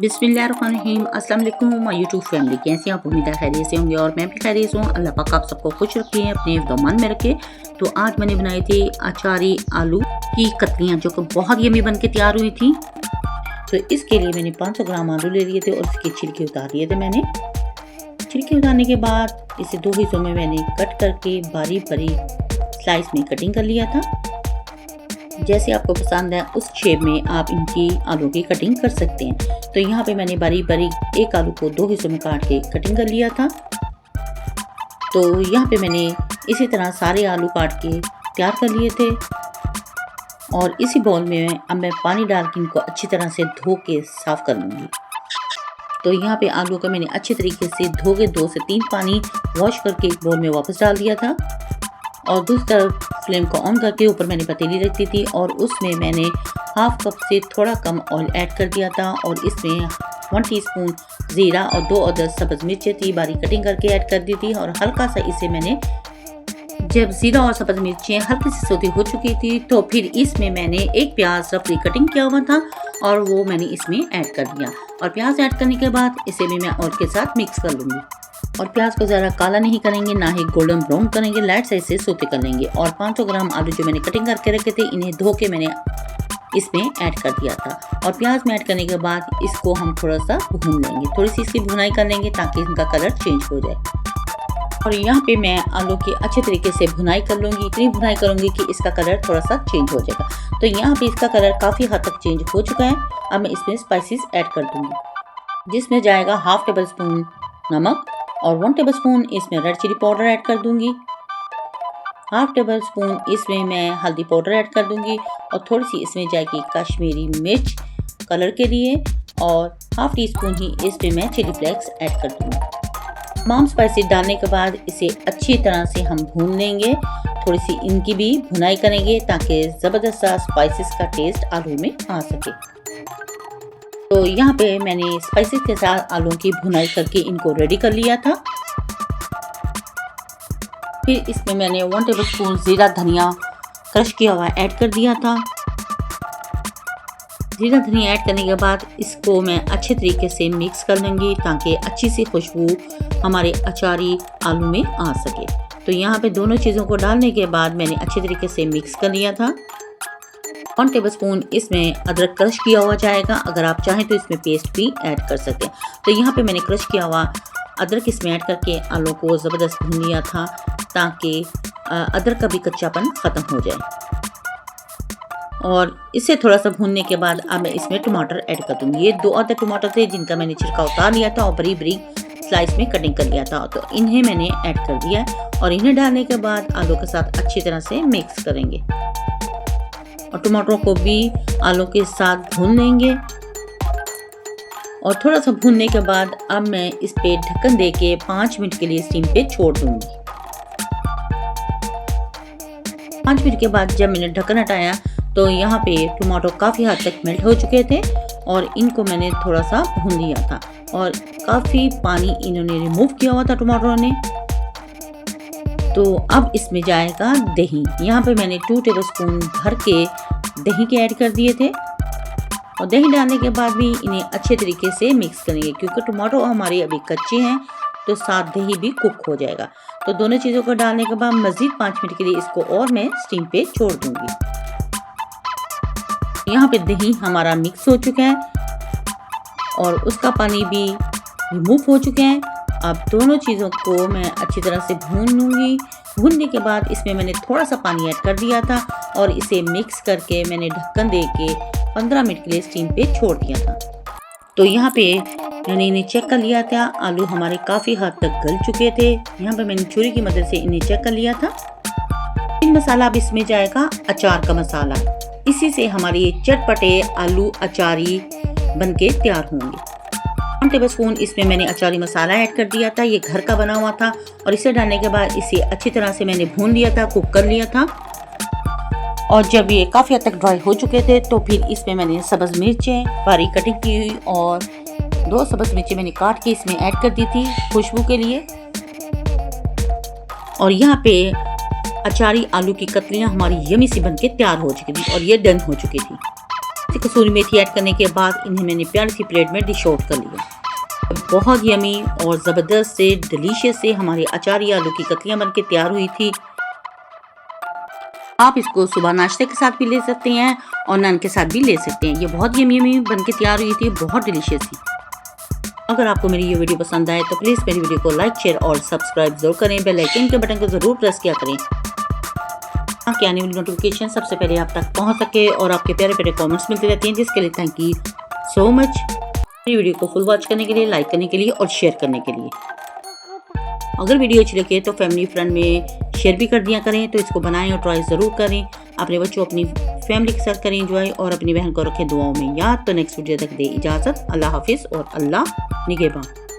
बिस्मिल्लाहिर्रहमानिर्रहीम। अस्सलाम वालेकुम माय यूट्यूब फैमिली, कैसे हैं आप? उम्मीद है खैरियत से होंगे और मैं भी खैरियत से हूँ। अल्लाह पाक आप सबको खुश रखे, अपने हिफ्ज़-ओ-अमान में रखे। तो आज मैंने बनाई थी अचारी आलू की कतलियाँ, जो कि बहुत यमी बन के तैयार हुई थी। तो इसके लिए मैंने 500 ग्राम आलू ले लिए थे और इसके छिलके उतार लिए थे। मैंने छिलके उतारने के बाद इसे 2 हिस्सों में मैंने कट करके बारीक बारीक स्लाइस में कटिंग कर लिया था। जैसे आपको पसंद है उस शेप में आप इनकी आलू की कटिंग कर सकते हैं। तो यहाँ पे मैंने बारीक बारीक एक आलू को 2 हिस्सों में काट के कटिंग कर लिया था। तो यहाँ पे मैंने इसी तरह सारे आलू काट के तैयार कर लिए थे और इसी बाउल में अब मैं पानी डाल के इनको अच्छी तरह से धो के साफ़ कर लूँगी। तो यहाँ पे आलू को मैंने अच्छे तरीके से धो के 2 से 3 पानी वॉश करके एक बाउल में वापस डाल दिया था और दूसरी तरफ फ्लेम को ऑन करके ऊपर मैंने पतीली रख दी थी और उसमें मैंने हाफ कप से थोड़ा कम ऑयल ऐड कर दिया था और इसमें 1 टीस्पून ज़ीरा और 2 अदद सब्ज़ मिर्चें थी बारीक कटिंग करके ऐड कर दी थी। और हल्का सा इसे मैंने जब ज़ीरा और सब्ज़ मिर्चें हल्की सी सौती हो चुकी थी तो फिर इसमें मैंने एक प्याज रफली कटिंग किया हुआ था और वो मैंने इसमें ऐड कर दिया। और प्याज ऐड करने के बाद इसे भी मैं ऑयल के साथ मिक्स कर लूँगी और प्याज को ज़रा काला नहीं करेंगे, ना ही गोल्डन ब्राउन करेंगे, लाइट साइज से सोते कर लेंगे। और 500 ग्राम आलू जो मैंने कटिंग करके रखे थे इन्हें धो के मैंने इसमें ऐड कर दिया था। और प्याज में ऐड करने के बाद इसको हम थोड़ा सा भून लेंगे, थोड़ी सी इसकी भुनाई कर लेंगे ताकि इनका कलर चेंज हो जाए। और यहाँ पे मैं आलू की अच्छे तरीके से भुनाई कर लूँगी, इतनी भुनाई करूँगी कि इसका कलर थोड़ा सा चेंज हो जाएगा। तो यहाँ पे इसका कलर काफ़ी हद तक चेंज हो चुका है। अब मैं इसमें स्पाइसेस ऐड कर दूँगी, जिसमें जाएगा हाफ टेबल स्पून नमक और 1 टेबल स्पून इसमें रेड चिली पाउडर ऐड कर दूंगी। हाफ टेबल स्पून इसमें मैं हल्दी पाउडर ऐड कर दूंगी और थोड़ी सी इसमें जाएगी कश्मीरी मिर्च कलर के लिए और हाफ टी स्पून ही इसमें मैं चिली फ्लेक्स ऐड कर दूंगी। तमाम स्पाइसेस डालने के बाद इसे अच्छी तरह से हम भून लेंगे, थोड़ी सी इनकी भी भुनाई करेंगे ताकि ज़बरदस्त सा स्पाइसेस का टेस्ट आलू में आ सके। तो यहाँ पे मैंने स्पाइसेस के साथ आलू की भुनाई करके इनको रेडी कर लिया था। फिर इसमें मैंने 1 टेबल स्पून ज़ीरा धनिया क्रश किया हुआ ऐड कर दिया था। ज़ीरा धनिया ऐड करने के बाद इसको मैं अच्छे तरीके से मिक्स कर लूँगी ताकि अच्छी सी खुशबू हमारे अचारी आलू में आ सके। तो यहाँ पे दोनों चीज़ों को डालने के बाद मैंने अच्छे तरीके से मिक्स कर लिया था। 1 टेबल स्पून इसमें अदरक क्रश किया हुआ जाएगा, अगर आप चाहें तो इसमें पेस्ट भी ऐड कर सकते हैं। तो यहाँ पे मैंने क्रश किया हुआ अदरक इसमें ऐड करके आलू को ज़बरदस्त भून लिया था ताकि अदरक का भी कच्चापन ख़त्म हो जाए। और इसे थोड़ा सा भूनने के बाद अब मैं इसमें टमाटर ऐड कर दूँगी। ये 2 अदद टमाटर थे जिनका मैंने छिलका उतार लिया था और बारीक बारीक स्लाइस में कटिंग कर लिया था। तो इन्हें मैंने ऐड कर दिया और इन्हें डालने के बाद आलू के साथ अच्छी तरह से मिक्स करेंगे और टमाटरों को भी आलू के साथ भून लेंगे। और थोड़ा सा भूनने के बाद अब मैं इस पे ढक्कन दे के 5 मिनट के लिए स्टीम पे छोड़ दूंगी। 5 मिनट के बाद जब मैंने ढक्कन हटाया तो यहाँ पे टमाटो काफ़ी हद तक मेल्ट हो चुके थे और इनको मैंने थोड़ा सा भून लिया था और काफ़ी पानी इन्होंने रिमूव किया हुआ था टमाटरों ने। तो अब इसमें जाएगा दही। यहाँ पे मैंने 2 टेबल स्पून भर के दही के ऐड कर दिए थे और दही डालने के बाद भी इन्हें अच्छे तरीके से मिक्स करेंगे क्योंकि टमाटो हमारे अभी कच्चे हैं तो साथ दही भी कुक हो जाएगा। तो दोनों चीज़ों को डालने के बाद मज़ीद 5 मिनट के लिए इसको और मैं स्टीम पे छोड़ दूँगी। यहाँ पे दही हमारा मिक्स हो चुका है और उसका पानी भी रिमूव हो चुके हैं। अब दोनों चीज़ों को मैं अच्छी तरह से भून लूँगी। भूनने के बाद इसमें मैंने थोड़ा सा पानी ऐड कर दिया था और इसे मिक्स करके मैंने ढक्कन दे के 15 मिनट के लिए स्टीम पे छोड़ दिया था। तो यहाँ पे मैंने इन्हें चेक कर लिया था, आलू हमारे काफ़ी हद तक गल चुके थे। यहाँ पे मैंने छुरी की मदद से इन्हें चेक कर लिया था। इन मसाला अब इसमें जाएगा अचार का मसाला, इसी से हमारे ये चटपटे आलू अचारी बनके तैयार होंगे। 1 टेबल स्पून इसमें मैंने अचारी मसाला ऐड कर दिया था, ये घर का बना हुआ था और इसे डालने के बाद इसे अच्छी तरह से मैंने भून लिया था, कुक कर लिया था। और जब ये काफ़ी हद तक ड्राई हो चुके थे तो फिर इसमें मैंने सब्ज़ मिर्चें बारीक कटिंग की हुई और 2 सब्ज़ मिर्चें मैंने काट के इसमें ऐड कर दी थी खुशबू के लिए। और यहाँ पे अचारी आलू की कतलियाँ हमारी यमी सी बन के तैयार हो चुकी थी और ये डन हो चुकी थी। कसूरी मेथी ऐड करने के बाद इन्हें मैंने प्यारी सी प्लेट में डिश आउट कर लिया। बहुत यमी और ज़बरदस्त से डिलीशियस से हमारी अचारी आलू की कतलियाँ बन के तैयार हुई थी। आप इसको सुबह नाश्ते के साथ भी ले सकते हैं और नान के साथ भी ले सकते हैं। ये बहुत यमी बन के तैयार हुई थी, बहुत डिलीशियस थी। अगर आपको मेरी ये वीडियो पसंद आए तो प्लीज़ मेरी वीडियो को लाइक, शेयर और सब्सक्राइब जरूर करें। बेल आइकन के बटन को ज़रूर प्रेस किया करें ताकि आने वाली नोटिफिकेशन सबसे पहले आप तक पहुंच सके और आपके प्यारे प्यारे कमेंट्स मिलते रहते हैं, जिसके लिए थैंक यू सो मच। मेरी वीडियो को फुल वॉच करने के लिए, लाइक करने के लिए और शेयर करने के लिए। अगर वीडियो अच्छी लगे तो फैमिली फ्रेंड में शेयर भी कर दिया करें। तो इसको बनाएं और ट्राई ज़रूर करें। अपने बच्चों अपनी फैमिली के साथ करें एंजॉय और अपनी बहन को रखें दुआओं में याद। तो नेक्स्ट वीडियो तक दे इजाज़त। अल्लाह हाफिज़ और अल्लाह निगहबान।